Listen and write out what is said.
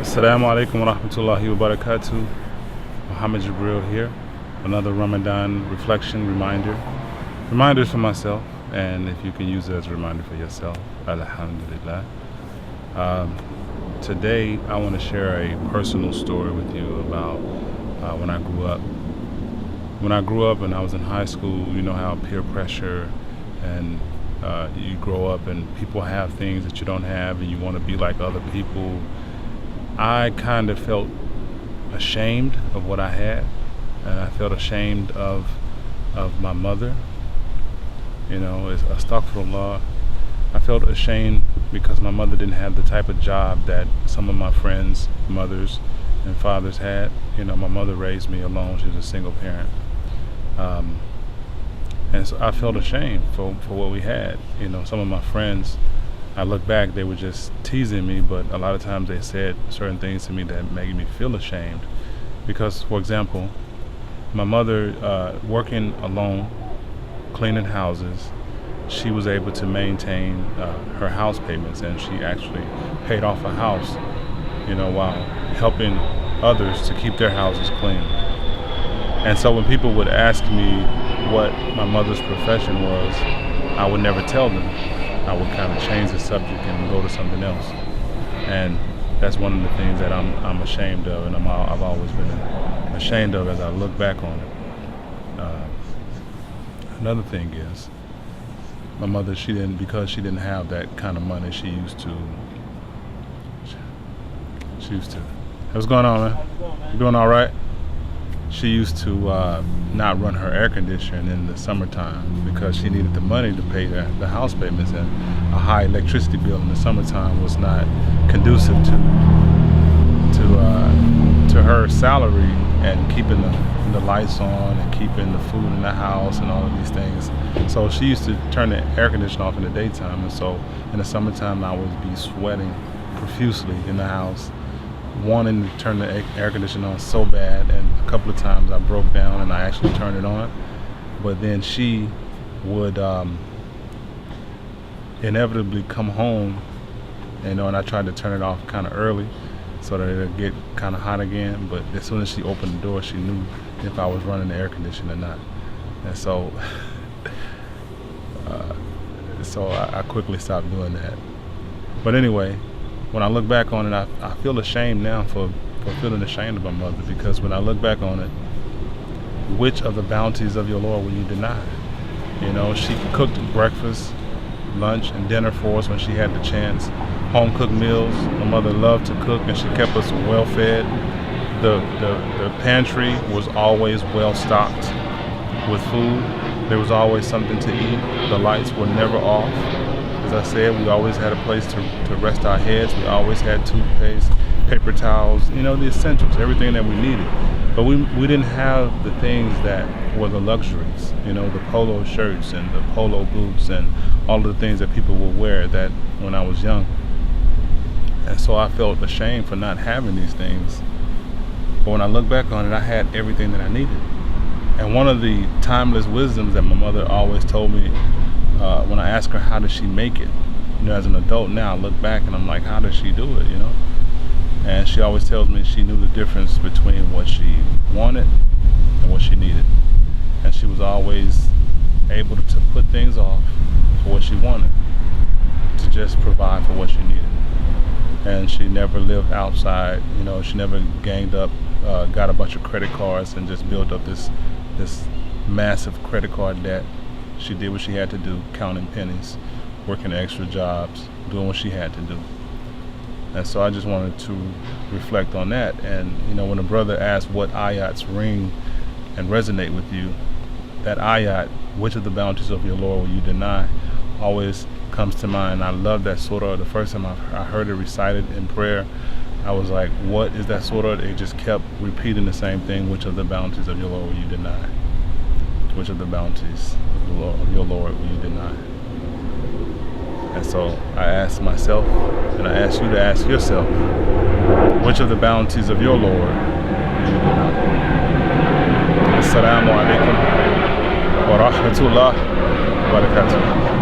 Assalamu alaikum wa rahmatullahi wa barakatuh. Muhammad Jabril here. Another Ramadan reflection reminder. Reminders for myself, and if you can use it as a reminder for yourself, alhamdulillah. Today I want to share a personal story with you about when I grew up. When I grew up and I was in high school, you know how peer pressure and you grow up and people have things that you don't have and you want to be like other people. I kind of felt ashamed of what I had, and I felt ashamed of my mother. You know, it's astaghfirullah. I felt ashamed because my mother didn't have the type of job that some of my friends' mothers and fathers had. You know, my mother raised me alone. She was a single parent. And so I felt ashamed for what we had. You know, some of my friends, I look back, they were just teasing me, but a lot of times they said certain things to me that made me feel ashamed. Because, for example, my mother, working alone, cleaning houses, she was able to maintain her house payments, and she actually paid off a house, you know, while helping others to keep their houses clean. And so when people would ask me what my mother's profession was, I would never tell them. I would kind of change the subject and go to something else. And that's one of the things that I'm ashamed of, and I've always been ashamed of as I look back on it. Another thing is, my mother, because she didn't have that kind of money, she used to. What's going on, man? You doing all right? She used to not run her air conditioning in the summertime because she needed the money to pay the house payments, and a high electricity bill in the summertime was not conducive to her salary and keeping the lights on and keeping the food in the house and all of these things. So she used to turn the air conditioner off in the daytime, and so in the summertime I would be sweating profusely in the house, wanting to turn the air conditioner on so bad, and a couple of times I broke down and I actually turned it on. But then she would inevitably come home, you know, and I tried to turn it off kind of early so that it'd get kind of hot again. But as soon as she opened the door, she knew if I was running the air conditioner or not. And so I quickly stopped doing that. But anyway, when I look back on it, I feel ashamed now for feeling ashamed of my mother, because when I look back on it, which of the bounties of your Lord will you deny? You know, she cooked breakfast, lunch, and dinner for us when she had the chance. Home cooked meals. My mother loved to cook, and she kept us well fed. The pantry was always well stocked with food. There was always something to eat. The lights were never off. As I said, we always had a place to rest our heads. We always had toothpaste, paper towels, you know, the essentials, everything that we needed. But we didn't have the things that were the luxuries, you know, the polo shirts and the polo boots and all of the things that people would wear that when I was young. And so I felt ashamed for not having these things. But when I look back on it, I had everything that I needed. And one of the timeless wisdoms that my mother always told me, when I ask her how does she make it, you know, as an adult now, I look back and I'm like, how does she do it, you know? And she always tells me she knew the difference between what she wanted and what she needed. And she was always able to put things off for what she wanted, to just provide for what she needed. And she never lived outside, you know, she never ganged up, got a bunch of credit cards and just built up this massive credit card debt. She did what she had to do, counting pennies, working extra jobs, doing what she had to do. And so I just wanted to reflect on that. And, you know, when a brother asked what ayats ring and resonate with you, that ayat, which of the bounties of your Lord will you deny, always comes to mind. I love that surah. The first time I heard it recited in prayer, I was like, what is that surah? It just kept repeating the same thing. Which of the bounties of your Lord will you deny? Which of the bounties of your Lord will you deny? And so I asked myself, and I ask you to ask yourself, which of the bounties of your Lord will you deny? Assalamu alaikum wa rahmatullah wa barakatuh.